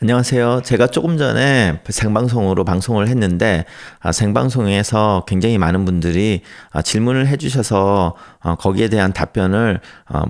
안녕하세요. 제가 조금 전에 생방송으로 방송을 했는데, 생방송에서 굉장히 많은 분들이 질문을 해주셔서 거기에 대한 답변을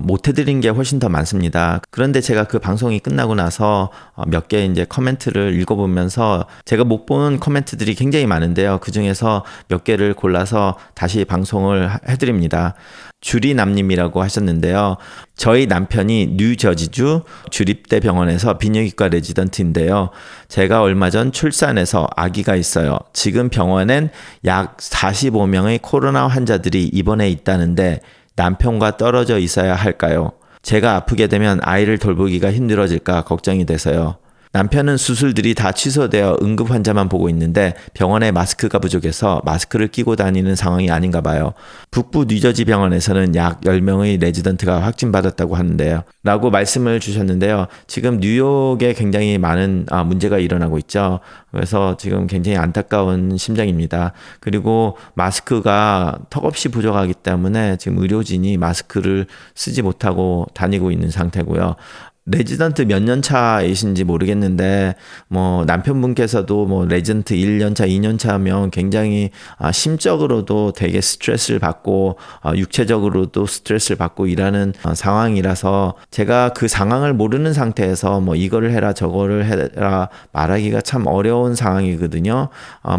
못 해드린 게 훨씬 더 많습니다. 그런데 제가 그 방송이 끝나고 나서 몇 개 이제 커멘트를 읽어보면서 제가 못 본 커멘트들이 굉장히 많은데요. 그 중에서 몇 개를 골라서 다시 방송을 해드립니다. 주리남님이라고 하셨는데요. 저희 남편이 뉴저지주 주립대 병원에서 비뇨기과 레지던트인데요. 제가 얼마 전 출산해서 아기가 있어요. 지금 병원엔 약 45명의 코로나 환자들이 입원해 있다는데 남편과 떨어져 있어야 할까요? 제가 아프게 되면 아이를 돌보기가 힘들어질까 걱정이 돼서요. 남편은 수술들이 다 취소되어 응급 환자만 보고 있는데 병원에 마스크가 부족해서 마스크를 끼고 다니는 상황이 아닌가 봐요. 북부 뉴저지 병원에서는 약 10명의 레지던트가 확진받았다고 하는데요. 라고 말씀을 주셨는데요. 지금 뉴욕에 굉장히 많은 문제가 일어나고 있죠. 그래서 지금 굉장히 안타까운 심정입니다. 그리고 마스크가 턱없이 부족하기 때문에 지금 의료진이 마스크를 쓰지 못하고 다니고 있는 상태고요. 레지던트 몇 년 차이신지 모르겠는데 뭐 남편분께서도 뭐 레지던트 1년 차, 2년 차면 굉장히 심적으로도 되게 스트레스를 받고 육체적으로도 스트레스를 받고 일하는 상황이라서 제가 그 상황을 모르는 상태에서 뭐 이거를 해라 저거를 해라 말하기가 참 어려운 상황이거든요.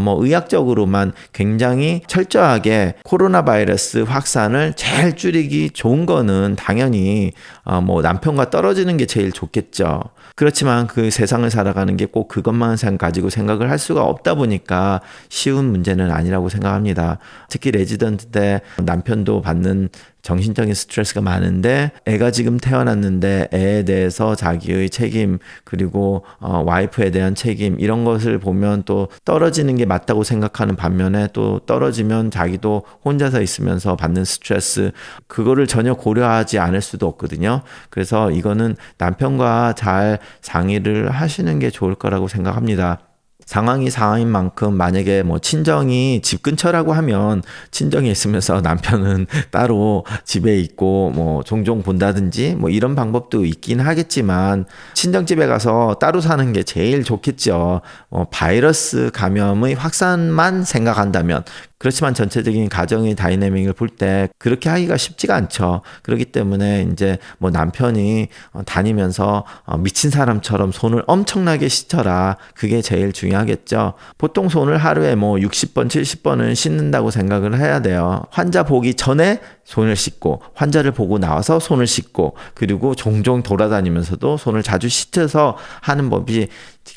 뭐 의학적으로만 굉장히 철저하게 코로나 바이러스 확산을 제일 줄이기 좋은 거는 당연히 뭐 남편과 떨어지는 게 제일 좋겠죠. 그렇지만 그 세상을 살아가는 게 꼭 그것만 가지고 생각을 할 수가 없다 보니까 쉬운 문제는 아니라고 생각합니다. 특히 레지던트 때 남편도 받는 정신적인 스트레스가 많은데 애가 지금 태어났는데 애에 대해서 자기의 책임 그리고 와이프에 대한 책임 이런 것을 보면 또 떨어지는 게 맞다고 생각하는 반면에 또 떨어지면 자기도 혼자서 있으면서 받는 스트레스 그거를 전혀 고려하지 않을 수도 없거든요. 그래서 이거는 남편과 잘 상의를 하시는 게 좋을 거라고 생각합니다. 상황이 상황인 만큼 만약에 뭐 친정이 집 근처라고 하면 친정에 있으면서 남편은 따로 집에 있고 뭐 종종 본다든지 뭐 이런 방법도 있긴 하겠지만 친정집에 가서 따로 사는 게 제일 좋겠죠. 바이러스 감염의 확산만 생각한다면 그렇지만 전체적인 가정의 다이내믹을 볼 때 그렇게 하기가 쉽지가 않죠. 그렇기 때문에 이제 뭐 남편이 다니면서 미친 사람처럼 손을 엄청나게 씻어라. 그게 제일 중요하겠죠. 보통 손을 하루에 뭐 60번, 70번은 씻는다고 생각을 해야 돼요. 환자 보기 전에 손을 씻고 환자를 보고 나와서 손을 씻고 그리고 종종 돌아다니면서도 손을 자주 씻어서 하는 법이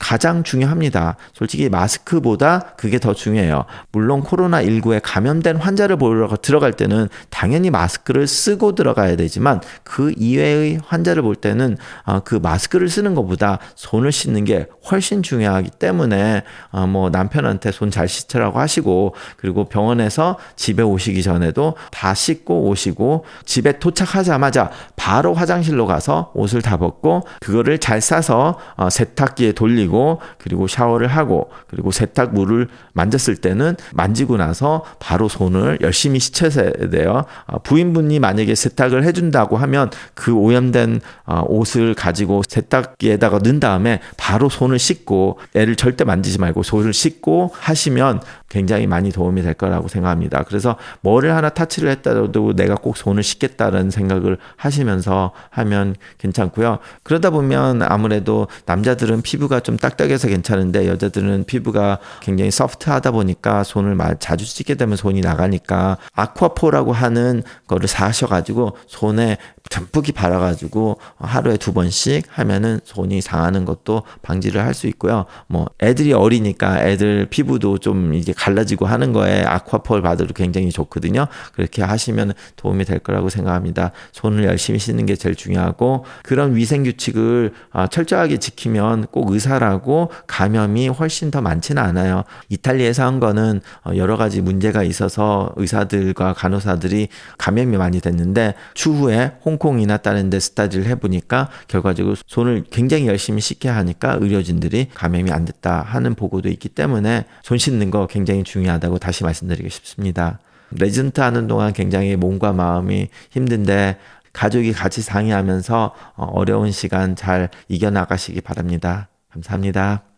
가장 중요합니다. 솔직히 마스크보다 그게 더 중요해요. 물론 코로나19에 감염된 환자를 보러 들어갈 때는 당연히 마스크를 쓰고 들어가야 되지만 그 이외의 환자를 볼 때는 그 마스크를 쓰는 것보다 손을 씻는 게 훨씬 중요하기 때문에 뭐 남편한테 손 잘 씻으라고 하시고 그리고 병원에서 집에 오시기 전에도 다 씻고 오시고 집에 도착하자마자 바로 화장실로 가서 옷을 다 벗고 그거를 잘 싸서 세탁기에 돌리고 그리고 샤워를 하고 그리고 세탁물을 만졌을 때는 만지고 나서 바로 손을 열심히 씻어야 돼요. 부인분이 만약에 세탁을 해준다고 하면 그 오염된 옷을 가지고 세탁기에다가 넣은 다음에 바로 손을 씻고 애를 절대 만지지 말고 손을 씻고 하시면 굉장히 많이 도움이 될 거라고 생각합니다. 그래서 뭐를 하나 타치를 했다도 내가 꼭 손을 씻겠다는 생각을 하시면서 하면 괜찮고요. 그러다 보면 아무래도 남자들은 피부가 좀 딱딱해서 괜찮은데 여자들은 피부가 굉장히 소프트하다 보니까 손을 자주 씻게 되면 손이 나가니까 아쿠아포라고 하는 거를 사셔가지고 손에 듬뿍이 발라가지고 하루에 2번씩 하면은 손이 상하는 것도 방지를 할 수 있고요. 뭐 애들이 어리니까 애들 피부도 좀 이게 갈라지고 하는 거에 아쿠아폴 받아도 굉장히 좋거든요. 그렇게 하시면 도움이 될 거라고 생각합니다. 손을 열심히 씻는 게 제일 중요하고 그런 위생 규칙을 철저하게 지키면 꼭 의사라고 감염이 훨씬 더 많지는 않아요. 이탈리아에서 한 거는 여러 가지 문제가 있어서 의사들과 간호사들이 감염이 많이 됐는데 추후에 홍콩이나 다른 데 스타디를 해보니까 결과적으로 손을 굉장히 열심히 씻게 하니까 의료진들이 감염이 안 됐다 하는 보고도 있기 때문에 손 씻는 거 굉장히 중요하다고 다시 말씀드리고 싶습니다. 레지던트 하는 동안 굉장히 몸과 마음이 힘든데 가족이 같이 상의하면서 어려운 시간 잘 이겨나가시기 바랍니다. 감사합니다.